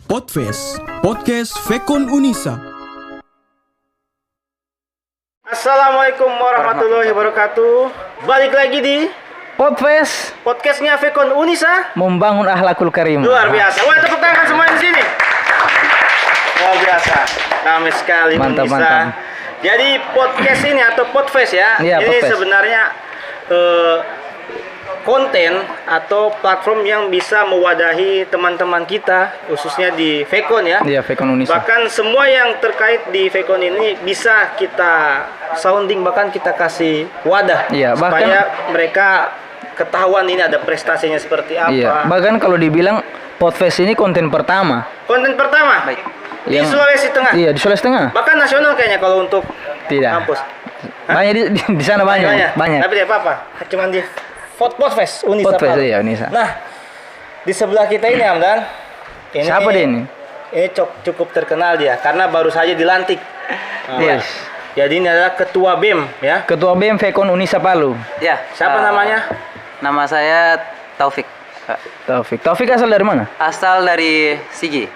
Podfest, podcast Fekon Unisa. Assalamualaikum warahmatullahi wabarakatuh. Balik lagi di Podfest podcastnya Fekon Unisa. membangun akhlakul karim. Luar biasa. Wah, tepuk tangan semua di sini. Luar biasa. Ramai sekali Mantap, Unisa. mantap. Jadi podcast ini atau Podfest ya. Iya, ini Podfest. sebenarnya konten atau platform yang bisa mewadahi teman-teman kita khususnya di Fekon ya. Iya, Fekon Unisa. Bahkan semua yang terkait di Fekon ini bisa kita sounding, bahkan kita kasih wadah Iya, supaya mereka ketahuan ini ada prestasinya seperti apa. Iya, bahkan kalau dibilang Podfest ini konten pertama. Konten pertama di Yang- Sulawesi Tengah. Iya, di Sulawesi Tengah. Bahkan nasional kayaknya kalau untuk Tidak. kampus. Banyak di sana banyak. Tapi tidak apa-apa. Cuman di Podfest Unisa. Podfest Palu. iya Unisa. Nah, di sebelah kita ini Hamdan. Siapa dia ini? Ini cukup terkenal dia karena baru saja dilantik. Nah, Yes. Jadi ini adalah ketua BEM ya. Ketua BEM Fekon Unisa Palu. Ya, Siapa namanya? Nama saya Taufik. Taufik. Taufik asal dari mana? Asal dari Sigi.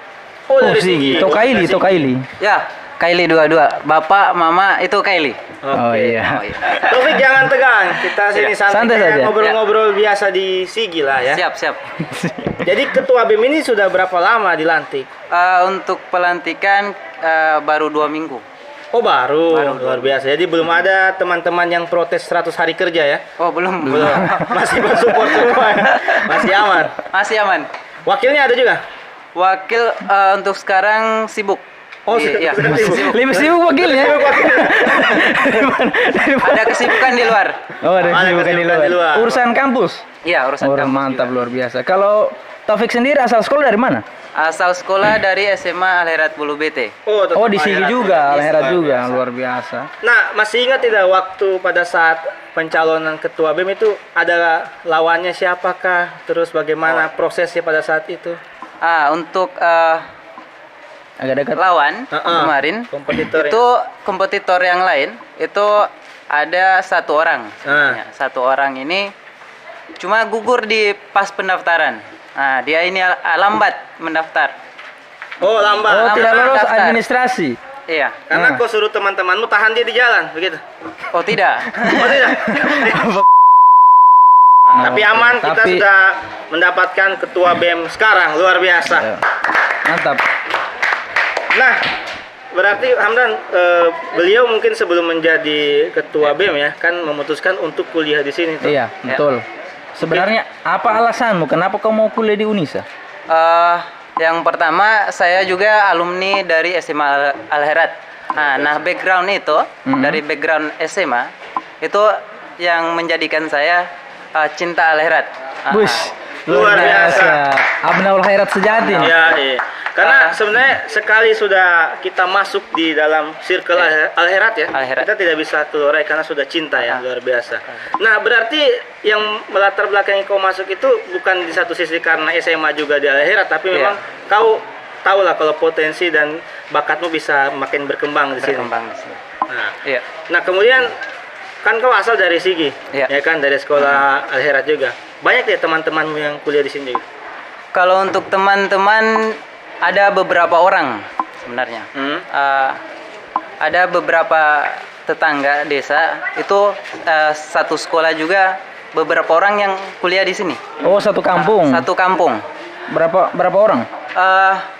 Oh, dari Sigi. Tokaili, Tokaili. Ya, Kaili dua-dua. Bapak, mama itu Kaili. Oh iya. Taufik jangan tegang. Kita sini santai, Santai kayak saja. ngobrol-ngobrol biasa di Sigi lah ya. Siap, siap. Jadi ketua BEM ini sudah berapa lama dilantik? Untuk pelantikan baru 2 minggu. Oh baru, Baru. luar biasa. Jadi belum ada teman-teman yang protes 100 hari kerja ya? Oh, belum. Belum. Masih bersupport semua ya? Masih aman. Masih aman. Wakilnya ada juga? Wakil untuk sekarang sibuk. Oh, Iya, sudah masih sibuk. Lebih sibuk wakilnya. Ada kesibukan di luar. Oh, ada Ada kesibukan di kesibukan di luar. luar. Urusan kampus. Iya, urusan Orang kampus mantap juga. luar biasa. Kalau Taufik sendiri asal sekolah dari mana? Asal sekolah dari SMA Al-Herat Bulu Bete. tetap Oh, di Sigi Al-Herat. juga, Al-Herat Luar juga, biasa. luar biasa. Nah, masih ingat tidak waktu pada saat pencalonan ketua BEM itu ada lawannya siapakah? Terus bagaimana prosesnya pada saat itu? Untuk Agak dekat. lawan kemarin Kompetitor itu kompetitor yang lain itu ada 1 orang sebenarnya. 1 orang ini cuma gugur di pas pendaftaran. Nah, dia ini lambat mendaftar. Oh, lambat. Oh, tidak lolos daftar. administrasi. Iya. Karena kau suruh teman-temanmu tahan dia di jalan, begitu. Oh, tidak. Oh, tidak. Tapi aman, kita Tapi- sudah mendapatkan ketua BEM sekarang, luar biasa. Ya. Mantap. Nah, berarti Hamdan, beliau mungkin sebelum menjadi ketua BEM ya, kan memutuskan untuk kuliah di sini. Tuh. Iya, betul. Sebenarnya apa alasanmu? Kenapa kau mau kuliah di Unisa? Yang pertama, saya juga alumni dari SMA Al-Herat. Nah, background itu dari background SMA itu yang menjadikan saya cinta Al-Herat. Bush, Luar biasa. Abnaul Khairat sejati. Iya, iya. Karena sebenarnya sekali sudah kita masuk di dalam circle Al-Herat ya, Al-Herat. kita tidak bisa keluar karena sudah cinta ya, luar biasa. Nah, berarti yang melatar belakangi kau masuk itu bukan di satu sisi karena SMA juga di Al-Herat, tapi memang kau tahu lah kalau potensi dan bakatmu bisa makin berkembang di sini. Berkembang di sini. Nah, Iya. nah, kemudian kan kau asal dari Sigi, Iya. ya kan, dari sekolah Al-Herat juga. Banyak ya teman-temanmu yang kuliah di sini juga. Kalau untuk teman-teman ada beberapa orang sebenarnya. Ada beberapa tetangga desa itu satu sekolah juga beberapa orang yang kuliah di sini. Oh, satu kampung. Satu kampung. Berapa orang?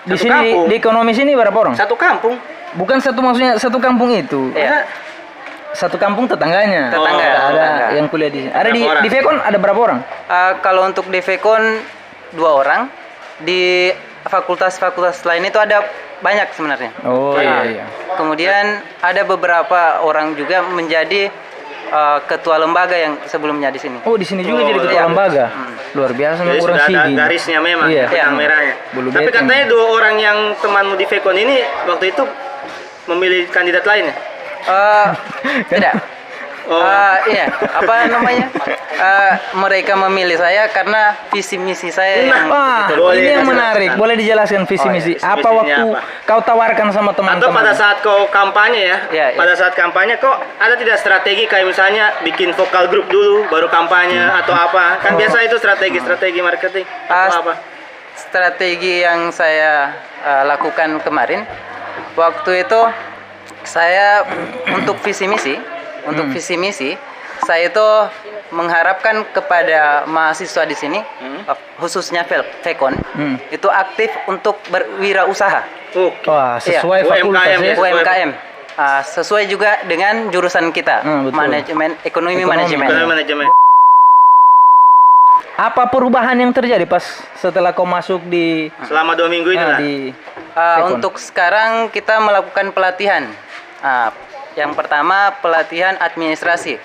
Di Satu sini kampung? di ekonomi sini berapa orang? Satu kampung. Bukan satu, maksudnya satu kampung itu. Iya. Satu kampung tetangganya. Tetangga, ada tetangga. yang kuliah di sini. Ada Berapa orang? di Fekon ada berapa orang? Kalau untuk di Fekon 2 orang, di fakultas-fakultas lain itu ada banyak sebenarnya. Oh iya. Kemudian ada beberapa orang juga menjadi ketua lembaga yang sebelumnya di sini. Oh, di sini juga Oh, jadi ketua iya. lembaga. Luar biasa Jadi memang orang sudah ada Sigi. garisnya memang, Iya. benang merahnya. Bulu Tapi beteng. katanya 2 orang yang temanmu di Fekon ini waktu itu memilih kandidat lain ya? Tidak. Oh. Iya, apa namanya? Mereka memilih saya karena visi misi saya yang Wah, Boleh ini yang dijelaskan. menarik. Boleh dijelaskan visi misi. visi Apa misinya waktu apa? kau tawarkan sama Atau teman-teman? pada saat kau kampanye ya? Iya, iya. Pada saat kampanye kok ada tidak strategi kayak misalnya bikin vokal grup dulu baru kampanye atau apa? Kan biasa itu strategi marketing atau apa? strategi yang saya lakukan kemarin, waktu itu saya untuk visi misi, saya itu mengharapkan kepada mahasiswa di sini, khususnya Vekon, itu aktif untuk berwirausaha. Wah, sesuai fakultas UMKM ya. UMKM. Sesuai juga dengan jurusan kita, betul. manajemen ekonomi manajemen. Apa perubahan yang terjadi pas setelah kau masuk di Selama 2 minggu ini lah. di Vekon? Untuk sekarang kita melakukan pelatihan. Yang pertama pelatihan administrasi.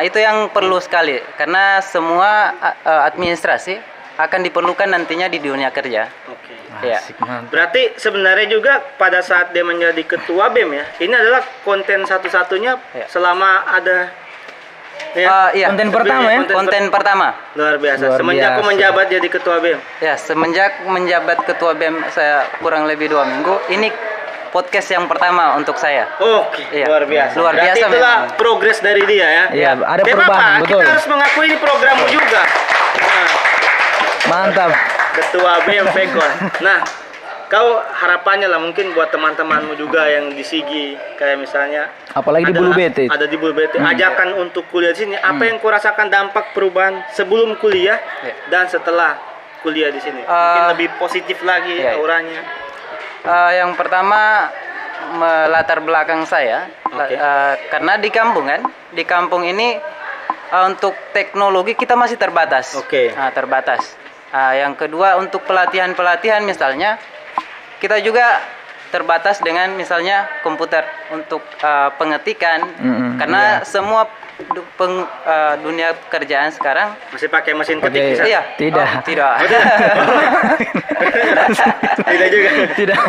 Itu yang perlu sekali karena semua administrasi akan diperlukan nantinya di dunia kerja. Oke. Ya. Asik, mantap. Berarti sebenarnya juga pada saat dia menjadi ketua BEM ya, ini adalah konten satu-satunya Ya. selama ada Iya. Konten pertama ya? Konten pertama. luar biasa. Luar Semenjak aku biasa. menjabat jadi ketua BEM. Ya, semenjak menjabat ketua BEM saya kurang lebih 2 minggu, ini podcast yang pertama untuk saya. Oke, Iya. luar biasa. Luar Berarti biasa itulah memang. progres dari dia ya. Iya, ada Tidak perubahan, apa-apa, betul. kita harus mengakui ini programmu juga. Nah, Mantap. ketua BEM Vekon. Nah, kau harapannya lah mungkin buat teman-temanmu juga yang di Sigi, kayak misalnya Apalagi di ada- Bulu Bete. Ada di Bulu Bete. Ajakan untuk kuliah di sini. Apa yang kau rasakan dampak perubahan sebelum kuliah Ya. dan setelah kuliah di sini? Mungkin lebih positif lagi ya. auranya. Yang pertama latar belakang saya, Oke. karena di kampung kan, di kampung ini untuk teknologi kita masih terbatas. Oke. Terbatas. Yang kedua untuk pelatihan misalnya kita juga terbatas dengan misalnya komputer untuk pengetikan, karena semua dunia pekerjaan sekarang Masih pakai mesin ketik Oke. bisa? iya. Tidak. Tidak. Tidak juga. Tidak.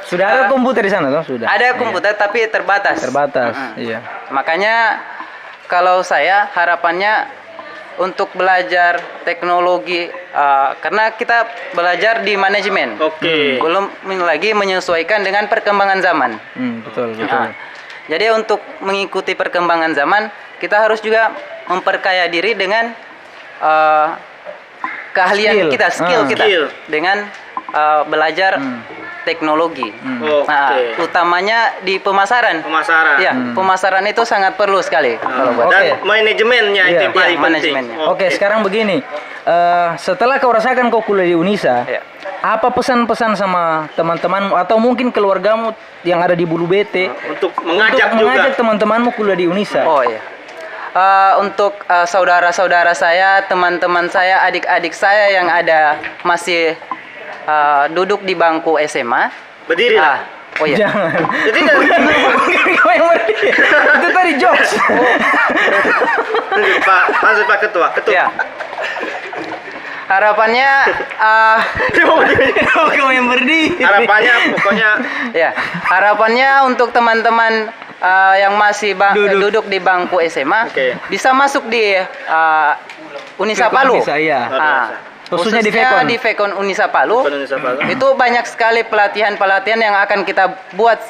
Sudah ada komputer di sana toh? Sudah. Ada komputer tapi terbatas. Terbatas. Iya. Makanya kalau saya harapannya untuk belajar teknologi, karena kita belajar di manajemen, Oke. belum lagi menyesuaikan dengan perkembangan zaman. Betul. Jadi untuk mengikuti perkembangan zaman kita harus juga memperkaya diri dengan keahlian Skill. kita, skill kita Skill. dengan belajar teknologi. Oke. Utamanya di pemasaran. Pemasaran. Ya, pemasaran itu sangat perlu sekali. Kalau buat Dan Oke. manajemennya itu Iya. yang paling Iya, penting. manajemennya. Oke, sekarang begini. Setelah kau rasakan kau kuliah di Unisa, Iya. apa pesan-pesan sama teman-temanmu atau mungkin keluargamu yang ada di Bulu Bete Untuk mengajak untuk juga. mengajak teman-temanmu kuliah di Unisa? Oh iya. Untuk saudara-saudara saya, teman-teman saya, adik-adik saya yang ada masih duduk di bangku SMA. Berdiri lah. Oh iya. Jangan. Jadi Kau yang berdiri. Itu tadi jokes. Pak Ketua. Ya. Harapannya Kau yang berdiri. Harapannya pokoknya ya, harapannya untuk teman-teman yang masih duduk di bangku SMA Oke. bisa masuk di Unisa Palu. Bisa, iya. Khususnya di Vekon. Di Vekon Unisa Palu. Indonesia Palu. Itu banyak sekali pelatihan-pelatihan yang akan kita buat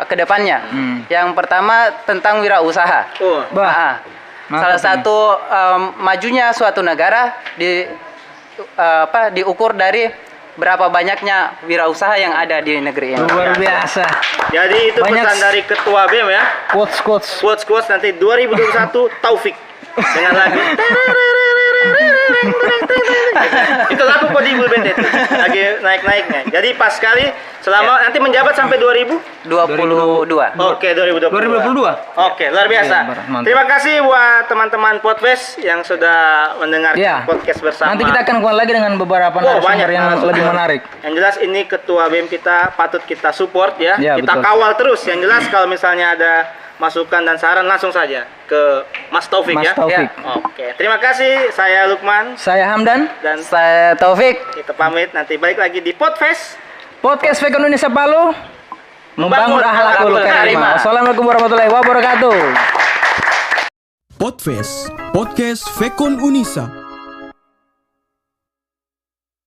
ke depannya. Yang pertama tentang wirausaha. Oh, Bah. Salah satu majunya suatu negara diukur dari berapa banyaknya wirausaha yang ada di negeri ini. Luar biasa. jadi itu Banyak pesan dari Ketua BEM ya. Quotes. Quotes nanti 2021 Taufik dengan lagu. Itu lagu kok di Bulu Bete itu. Lagi naik-naiknya. Jadi pas sekali selama nanti menjabat sampai 22. Oke, 2022. 2022. Oke, luar biasa. Iya, mantap. Terima kasih buat teman-teman Podfest yang sudah mendengarkan Ya. podcast bersama. Nanti kita akan kembali lagi dengan beberapa narasumber banyak yang narasumber. lebih menarik. Yang jelas ini Ketua BEM kita patut kita support ya. Ya, Kita betul. kawal terus. Yang jelas kalau misalnya ada masukan dan saran langsung saja ke Mas Taufik Mas ya. Taufik. Oke, terima kasih. Saya Lukman Saya Hamdan. dan Saya Taufik. kita pamit nanti balik lagi di Podfest. Podcast Vekon Indonesia Palu membangun akhlakul karimah. Wassalamualaikum warahmatullahi wabarakatuh. Podfest, podcast Vekon Unisa.